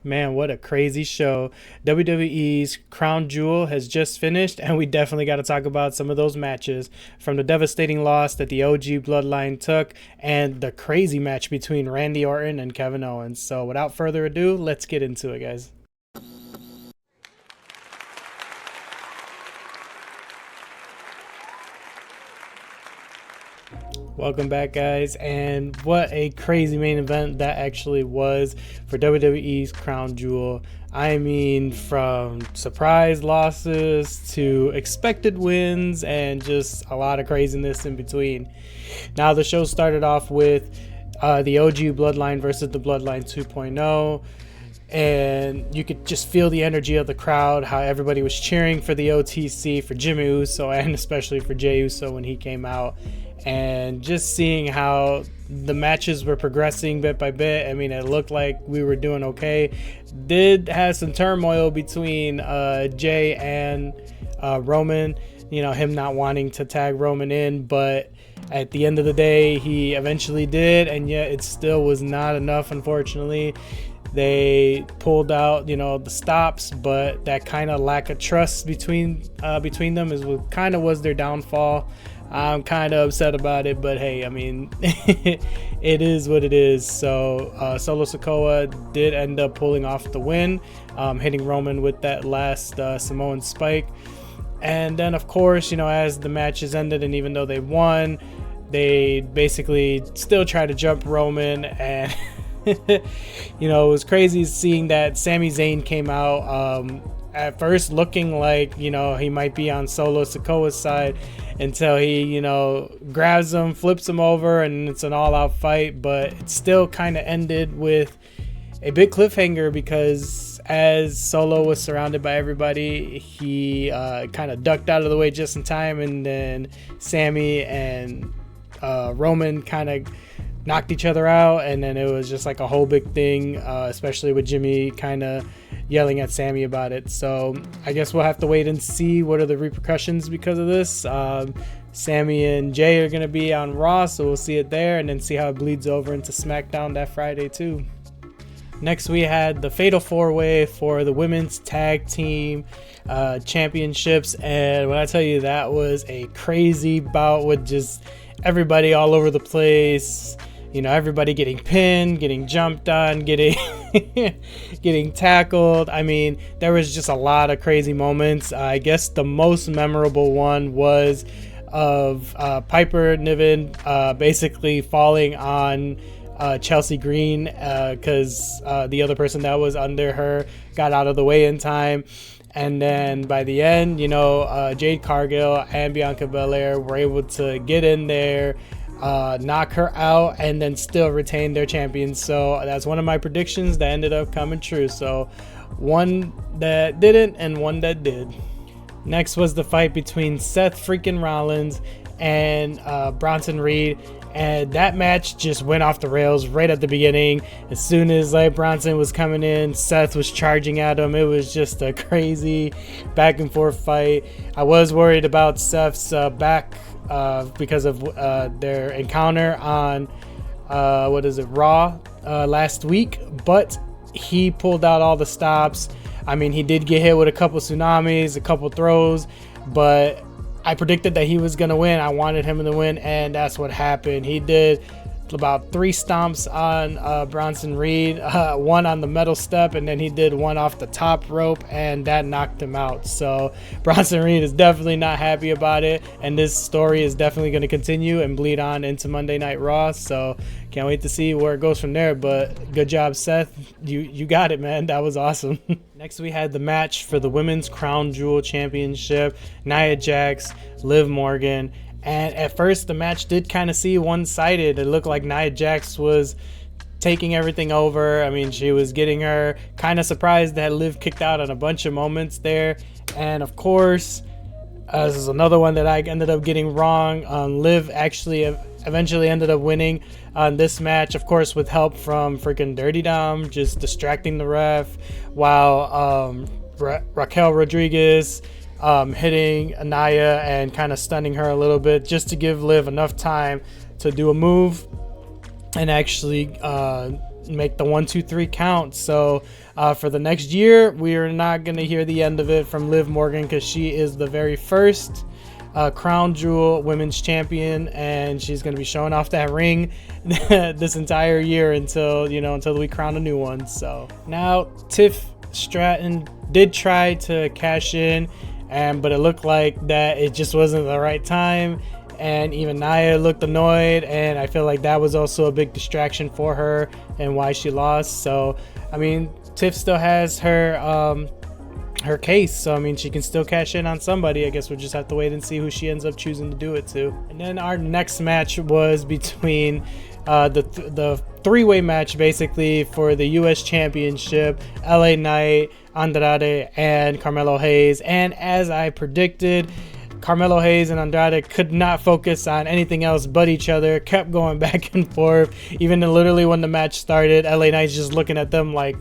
Man, what a crazy show. WWE's Crown Jewel has just finished, and we definitely got to talk about some of those matches, from the devastating loss that the OG Bloodline took and the crazy match between Randy Orton and Kevin Owens. So without further ado, let's get into it, guys. Welcome back, guys, and what a crazy main event that actually was for WWE's Crown Jewel. I mean, from surprise losses to expected wins and just a lot of craziness in between. Now, the show started off with the OG Bloodline versus the Bloodline 2.0. And you could just feel the energy of the crowd, how everybody was cheering for the OTC, for Jimmy Uso, and especially for Jey Uso when he came out. And just seeing how the matches were progressing bit by bit. I mean, it looked like we were doing okay. Did have some turmoil between Jey and Roman, you know, him not wanting to tag Roman in, but at the end of the day, he eventually did, and yet it still was not enough, unfortunately. They pulled out, you know, the stops, but that kind of lack of trust between them is what kind of was their downfall. I'm kind of upset about it, but hey, I mean, it is what it is. So Solo Sikoa did end up pulling off the win, hitting Roman with that last Samoan spike. And then, of course, you know, as the matches ended, and even though they won, they basically still try to jump Roman, and you know, it was crazy seeing that Sami Zayn came out at first looking like, you know, he might be on Solo Sikoa's side, until he, you know, grabs him, flips him over, and it's an all-out fight. But it still kind of ended with a big cliffhanger, because as Solo was surrounded by everybody, he kind of ducked out of the way just in time, and then Sami and Roman kind of knocked each other out, and then it was just like a whole big thing, especially with Jimmy kind of yelling at Sami about it. So I guess we'll have to wait and see what are the repercussions because of this. Sami and Jey are going to be on Raw, so we'll see it there, and then see how it bleeds over into SmackDown that Friday too. Next, we had the Fatal 4-Way for the Women's Tag Team Championships, and when I tell you, that was a crazy bout with just everybody all over the place. You know, everybody getting pinned, getting jumped on, getting getting tackled. I mean, there was just a lot of crazy moments. I guess the most memorable one was of Piper Niven basically falling on Chelsea Green, because the other person that was under her got out of the way in time. And then by the end, you know, Jade Cargill and Bianca Belair were able to get in there, knock her out, and then still retain their champions. So that's one of my predictions that ended up coming true. So one that didn't and one that did. Next was the fight between Seth freaking Rollins and Bronson Reed. And that match just went off the rails right at the beginning. As soon as Bronson was coming in, Seth was charging at him. It was just a crazy back and forth fight. I was worried about Seth's back because of their encounter on Raw last week, but he pulled out all the stops. I mean, he did get hit with a couple tsunamis, a couple throws, but I predicted that he was going to win. I wanted him to win, and that's what happened. He did about 3 stomps on Bronson Reed, one on the metal step, and then he did one off the top rope, and that knocked him out. So Bronson Reed is definitely not happy about it, and this story is definitely going to continue and bleed on into Monday Night Raw. So can't wait to see where it goes from there. But good job, Seth. You got it, man. That was awesome. Next, we had the match for the Women's Crown Jewel Championship. Nia Jax, Liv Morgan. And at first, the match did kind of seem one-sided. It looked like Nia Jax was taking everything over. I mean, she was getting her. Kind of surprised that Liv kicked out on a bunch of moments there. And of course, this is another one that I ended up getting wrong. Liv actually eventually ended up winning on this match, of course, with help from freaking Dirty Dom, just distracting the ref, while Raquel Rodriguez hitting Nia and kind of stunning her a little bit, just to give Liv enough time to do a move and actually make the 1, 2, 3 count. So for the next year, we are not going to hear the end of it from Liv Morgan, because she is the very first Crown Jewel Women's Champion, and she's going to be showing off that ring this entire year until we crown a new one. So now Tiff Stratton did try to cash in, but it looked like that it just wasn't the right time. And even Nia looked annoyed, and I feel like that was also a big distraction for her and why she lost. So, I mean, Tiff still has her case, so I mean, she can still cash in on somebody. I guess we'll just have to wait and see who she ends up choosing to do it to. And then our next match was between the three-way match, basically, for the U.S. Championship: LA Knight, Andrade, and Carmelo Hayes. And as I predicted, Carmelo Hayes and Andrade could not focus on anything else but each other, kept going back and forth. Even literally when the match started, LA Knight's just looking at them like,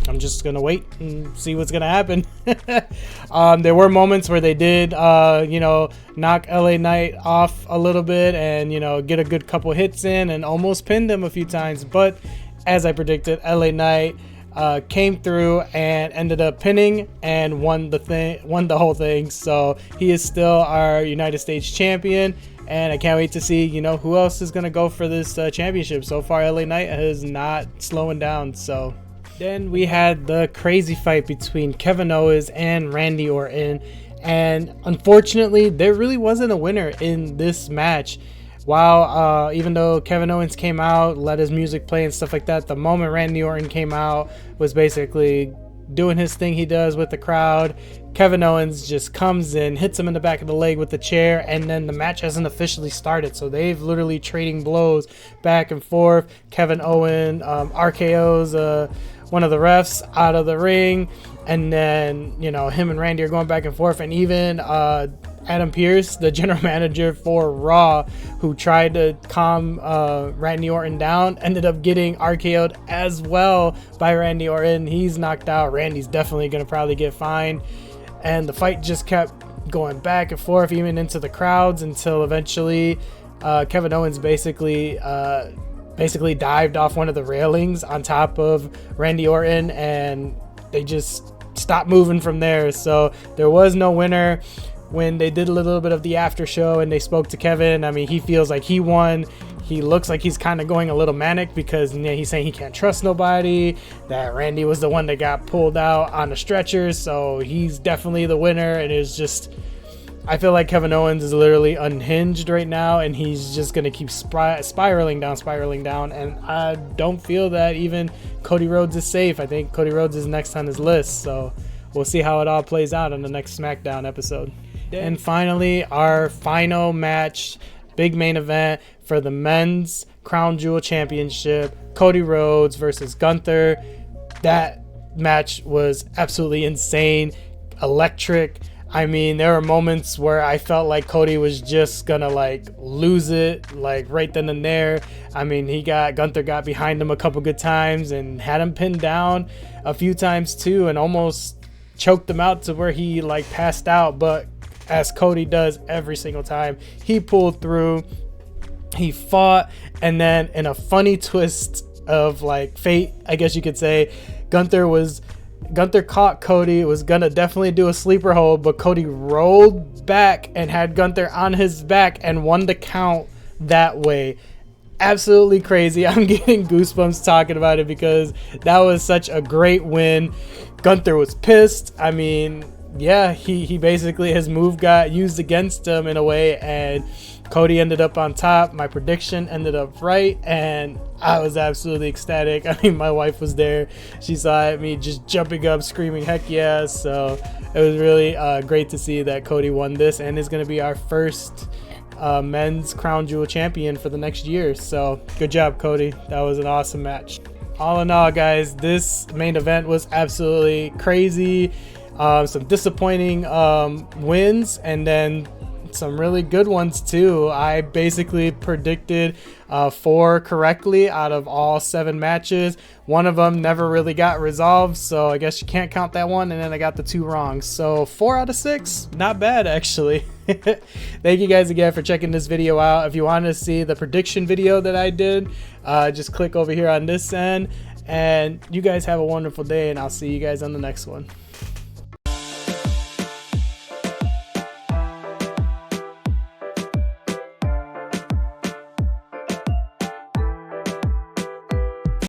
I'm just going to wait and see what's going to happen. There were moments where they did, knock LA Knight off a little bit and, get a good couple hits in and almost pinned him a few times. But as I predicted, LA Knight came through and ended up pinning and won the whole thing. So he is still our United States champion, and I can't wait to see who else is going to go for this championship. So far, LA Knight is not slowing down. So then we had the crazy fight between Kevin Owens and Randy Orton, and unfortunately there really wasn't a winner in this match. Wow, even though Kevin Owens came out, let his music play and stuff like that, the moment Randy Orton came out was basically doing his thing he does with the crowd. Kevin Owens just comes in, hits him in the back of the leg with the chair, and then the match hasn't officially started. So they've literally trading blows back and forth. Kevin Owens RKO's one of the refs out of the ring, and then him and Randy are going back and forth. And even Adam Pearce, the general manager for Raw, who tried to calm Randy Orton down, ended up getting RKO'd as well by Randy Orton. He's knocked out. Randy's definitely going to probably get fined. And the fight just kept going back and forth, even into the crowds, until eventually Kevin Owens basically dived off one of the railings on top of Randy Orton, and they just stopped moving from there. So there was no winner. When they did a little bit of the after show and they spoke to Kevin, I mean, he feels like he won. He looks like he's kind of going a little manic because he's saying he can't trust nobody, that Randy was the one that got pulled out on a stretcher, so he's definitely the winner. And it's just, I feel like Kevin Owens is literally unhinged right now, and he's just going to keep spiraling down. And I don't feel that even Cody Rhodes is safe. I think Cody Rhodes is next on his list, so we'll see how it all plays out in the next SmackDown episode. And finally, our final match, big main event for the men's Crown Jewel Championship, Cody Rhodes versus Gunther. That match was absolutely insane, electric. I mean, there were moments where I felt like Cody was just gonna lose it, right then and there. I mean, Gunther got behind him a couple good times and had him pinned down a few times too, and almost choked him out to where he passed out. But as Cody does every single time, he pulled through, he fought, and then in a funny twist of fate, I guess you could say, Gunther caught Cody, was gonna definitely do a sleeper hold, but Cody rolled back and had Gunther on his back and won the count that way. Absolutely crazy. I'm getting goosebumps talking about it because that was such a great win. Gunther was pissed. I mean, yeah, he basically, his move got used against him in a way, and Cody ended up on top. My prediction ended up right, and I was absolutely ecstatic. I mean, my wife was there. She saw me just jumping up, screaming, heck yeah. So it was really great to see that Cody won this, and is going to be our first men's Crown Jewel champion for the next year. So good job, Cody. That was an awesome match. All in all, guys, this main event was absolutely crazy. Some disappointing wins, and then some really good ones too. I basically predicted 4 correctly out of all 7 matches. One of them never really got resolved, so I guess you can't count that one. And then I got the 2 wrong, so 4 out of 6, not bad actually. Thank you guys again for checking this video out. If you want to see the prediction video that I did, just click over here on this end. And you guys have a wonderful day, and I'll see you guys on the next one.